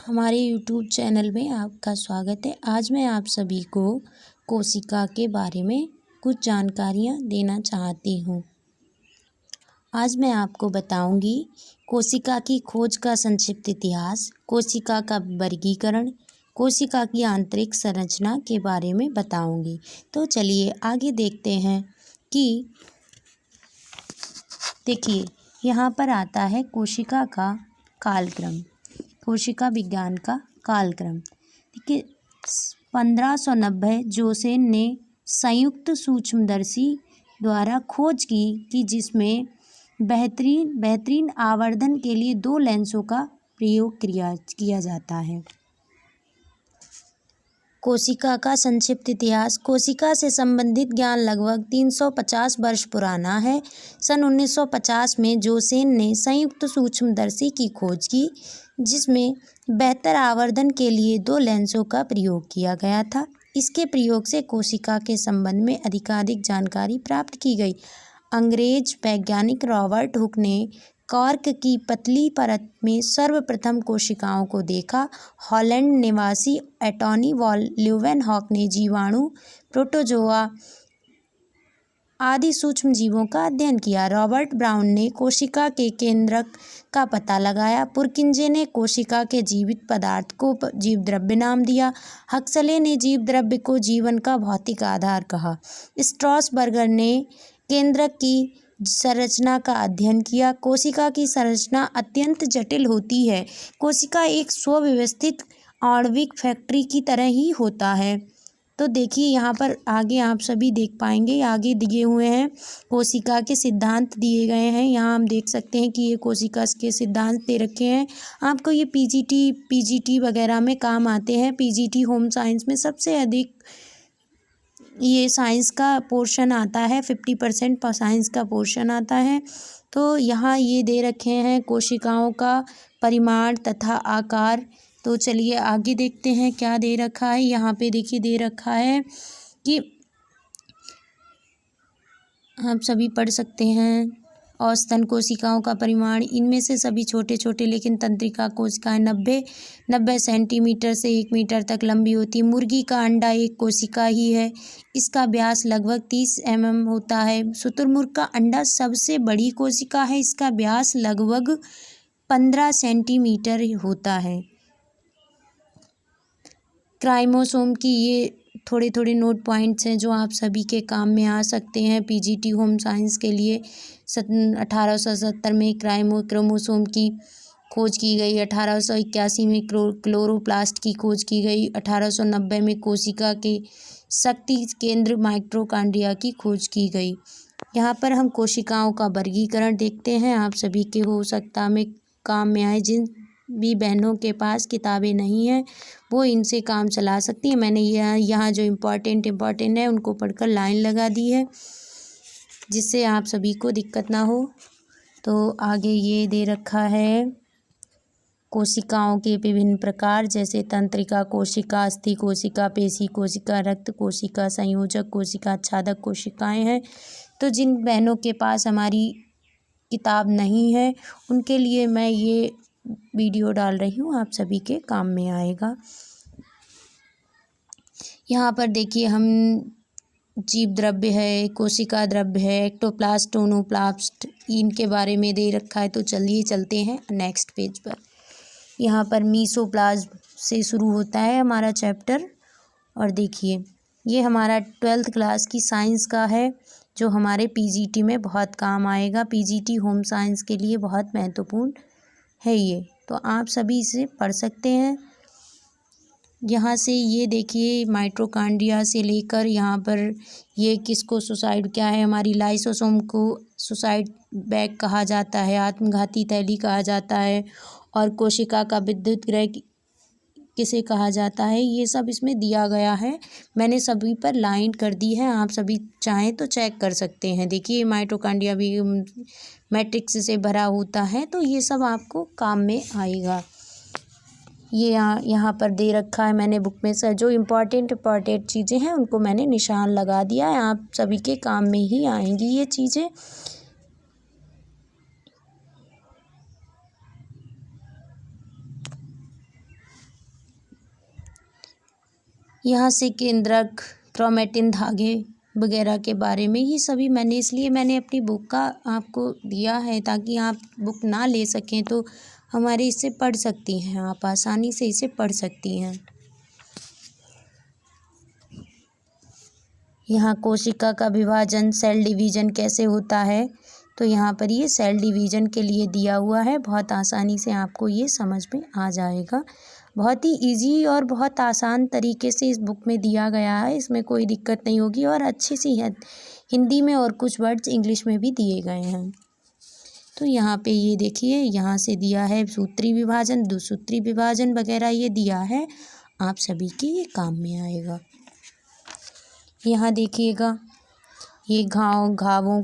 हमारे YouTube channel में आपका स्वागत है। आज मैं आप सभी को कोशिका के बारे में कुछ जानकारियाँ देना चाहती हूँ। आज मैं आपको बताऊँगी कोशिका की खोज का संक्षिप्त इतिहास, कोशिका का वर्गीकरण, कोशिका की आंतरिक संरचना के बारे में बताऊँगी। तो चलिए आगे देखते हैं कि देखिए यहाँ पर आता है कोशिका का कालक्रम, कोशिका विज्ञान का कालक्रम। देखिए 1590 जोसेन ने संयुक्त सूक्ष्मदर्शी द्वारा खोज की कि जिसमें बेहतरीन आवर्धन के लिए दो लेंसों का प्रयोग किया जाता है। कोशिका का संक्षिप्त इतिहास। कोशिका से संबंधित ज्ञान लगभग 350 वर्ष पुराना है। सन 1950 में जोसेन ने संयुक्त सूक्ष्मदर्शी की खोज की जिसमें बेहतर आवर्धन के लिए दो लेंसों का प्रयोग किया गया था। इसके प्रयोग से कोशिका के संबंध में अधिकाधिक जानकारी प्राप्त की गई। अंग्रेज वैज्ञानिक रॉबर्ट हुक ने कॉर्क की पतली परत में सर्वप्रथम कोशिकाओं को देखा। हॉलैंड निवासी एंटोनी ल्यूवेनहॉक ने जीवाणु, प्रोटोजोआ आदि सूक्ष्म जीवों का अध्ययन किया। रॉबर्ट ब्राउन ने कोशिका के केंद्रक का पता लगाया। पुरकिंजे ने कोशिका के जीवित पदार्थ को जीवद्रव्य नाम दिया। हक्सले ने जीवद्रव्य को जीवन का भौतिक आधार कहा। स्ट्रॉसबर्गर ने केंद्रक की संरचना का अध्ययन किया। कोशिका की संरचना अत्यंत जटिल होती है। कोशिका एक सुव्यवस्थित आणविक फैक्ट्री की तरह ही होता है। तो देखिए यहाँ पर आगे आप सभी देख पाएंगे, आगे दिए हुए हैं कोशिका के सिद्धांत दिए गए हैं। यहाँ हम देख सकते हैं कि ये कोशिका के सिद्धांत दे रखे हैं। आपको ये पीजीटी वगैरह में काम आते हैं। पीजीटी होम साइंस में सबसे अधिक ये साइंस का पोर्शन आता है, 50% साइंस का पोर्शन आता है। तो यहाँ ये दे रखे हैं कोशिकाओं का परिमाण तथा आकार। तो चलिए आगे देखते हैं क्या दे रखा है। यहाँ पे देखिए दे रखा है कि आप सभी पढ़ सकते हैं औसतन कोशिकाओं का परिमाण। इनमें से सभी छोटे छोटे लेकिन तंत्रिका कोशिकाएं 90 सेंटीमीटर से 1 मीटर तक लंबी होती है। मुर्गी का अंडा एक कोशिका ही है। इसका व्यास लगभग 30 mm होता है। शुतुरमुर्ग का अंडा सबसे बड़ी कोशिका है। इसका व्यास लगभग 15 सेंटीमीटर होता है। क्राइमोसोम की ये थोड़े नोट पॉइंट्स हैं जो आप सभी के काम में आ सकते हैं पीजीटी होम साइंस के लिए। 1870 में क्रोमोसोम की खोज की गई। 1881 में क्लोरोप्लास्ट की खोज की गई। 1890 में कोशिका के शक्ति केंद्र माइटोकॉन्ड्रिया की खोज की गई। यहाँ पर हम कोशिकाओं का वर्गीकरण देखते हैं। आप सभी के हो सकता में काम में आए। जिन भी बहनों के पास किताबें नहीं हैं वो इनसे काम चला सकती हैं। मैंने यहाँ जो इम्पोर्टेंट है उनको पढ़कर लाइन लगा दी है जिससे आप सभी को दिक्कत ना हो। तो आगे ये दे रखा है कोशिकाओं के विभिन्न प्रकार, जैसे तंत्रिका कोशिका, अस्थि कोशिका, पेशी कोशिका, रक्त कोशिका, संयोजक कोशिका, आच्छादक कोशिकाएं हैं। तो जिन बहनों के पास हमारी किताब नहीं है उनके लिए मैं ये वीडियो डाल रही हूँ, आप सभी के काम में आएगा। यहाँ पर देखिए हम जीव द्रव्य है, कोशिका द्रव्य है, एक्टोप्लास्ट, टोनोप्लास्ट, इनके बारे में दे रखा है। तो चलिए चलते हैं नेक्स्ट पेज पर। यहाँ पर मीसोप्लाज्म से शुरू होता है हमारा चैप्टर। और देखिए ये हमारा 12th क्लास की साइंस का है जो हमारे पीजीटी में बहुत काम आएगा। पीजीटी होम साइंस के लिए बहुत महत्वपूर्ण है ये, तो आप सभी इसे पढ़ सकते हैं। यहाँ से ये देखिए माइटोकॉन्ड्रिया से लेकर यहाँ पर ये किसको सुसाइड क्या है, हमारी लाइसोसोम को सुसाइड बैग कहा जाता है, आत्मघाती थैली कहा जाता है, और कोशिका का विद्युत गृह किसे कहा जाता है, ये सब इसमें दिया गया है। मैंने सभी पर लाइन कर दी है, आप सभी चाहें तो चेक कर सकते हैं। देखिए माइटोकॉन्ड्रिया भी मैट्रिक्स से भरा होता है, तो ये सब आपको काम में आएगा। ये यहाँ पर दे रखा है मैंने बुक में से जो इम्पोर्टेंट चीज़ें हैं उनको मैंने निशान लगा दिया है। आप सभी के काम में ही आएंगी ये चीज़ें। यहाँ से केंद्रक, क्रोमेटिन धागे वगैरह के बारे में, ये सभी मैंने अपनी बुक का आपको दिया है ताकि आप बुक ना ले सकें तो हमारे इससे पढ़ सकती हैं, आप आसानी से इसे पढ़ सकती हैं। यहाँ कोशिका का विभाजन, सेल डिवीज़न कैसे होता है, तो यहाँ पर ये सेल डिवीज़न के लिए दिया हुआ है। बहुत आसानी से आपको ये समझ में आ जाएगा। बहुत ही इजी और बहुत आसान तरीके से इस बुक में दिया गया है, इसमें कोई दिक्कत नहीं होगी और अच्छी सी हिंदी में और कुछ वर्ड्स इंग्लिश में भी दिए गए हैं। तो यहाँ पे ये देखिए, यहाँ से दिया है सूत्री विभाजन, द्विसूत्री विभाजन वगैरह ये दिया है, आप सभी के ये काम में आएगा। यहाँ देखिएगा, ये घावों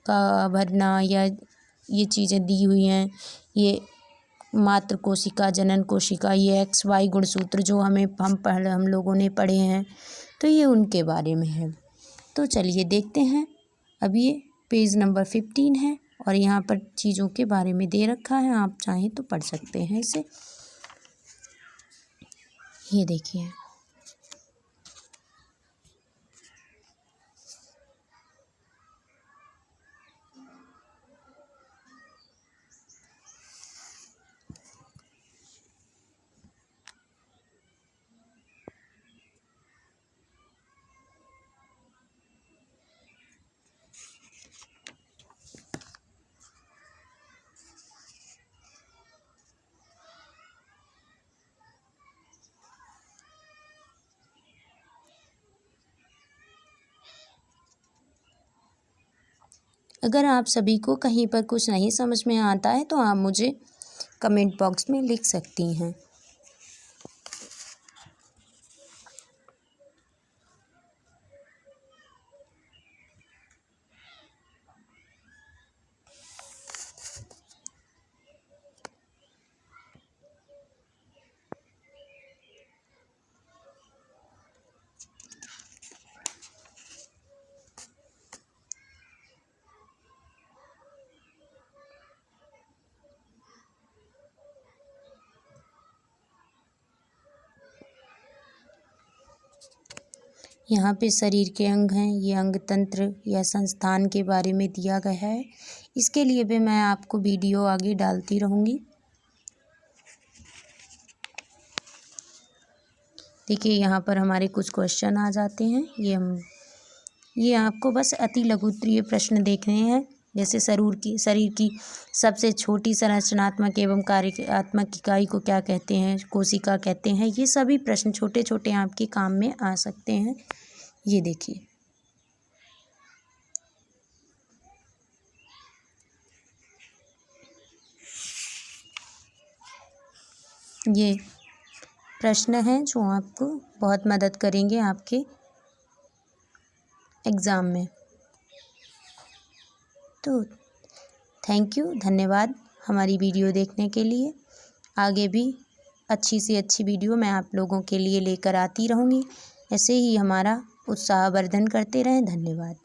का भरना या ये चीज़ें दी हुई हैं, ये मातृ कोशिका, जनन कोशिका, ये XY गुणसूत्र जो हम लोगों ने पढ़े हैं, तो ये उनके बारे में है। तो चलिए देखते हैं। अब ये पेज नंबर 15 है और यहाँ पर चीज़ों के बारे में दे रखा है, आप चाहें तो पढ़ सकते हैं इसे। ये देखिए, अगर आप सभी को कहीं पर कुछ नहीं समझ में आता है तो आप मुझे कमेंट बॉक्स में लिख सकती हैं। यहाँ पे शरीर के अंग हैं, ये अंग तंत्र या संस्थान के बारे में दिया गया है। इसके लिए भी मैं आपको वीडियो आगे डालती रहूँगी। देखिए, यहाँ पर हमारे कुछ क्वेश्चन आ जाते हैं। ये आपको बस अति लघुत्तरीय प्रश्न देखने हैं, जैसे शरीर की सबसे छोटी संरचनात्मक एवं कार्यात्मक इकाई को क्या कहते हैं, कोशिका कहते हैं। ये सभी प्रश्न छोटे छोटे आपके काम में आ सकते हैं। ये देखिए, ये प्रश्न हैं जो आपको बहुत मदद करेंगे आपके एग्ज़ाम में। तो थैंक यू, धन्यवाद हमारी वीडियो देखने के लिए। आगे भी अच्छी से अच्छी वीडियो मैं आप लोगों के लिए लेकर आती रहूँगी। ऐसे ही हमारा उत्साहवर्धन करते रहें। धन्यवाद।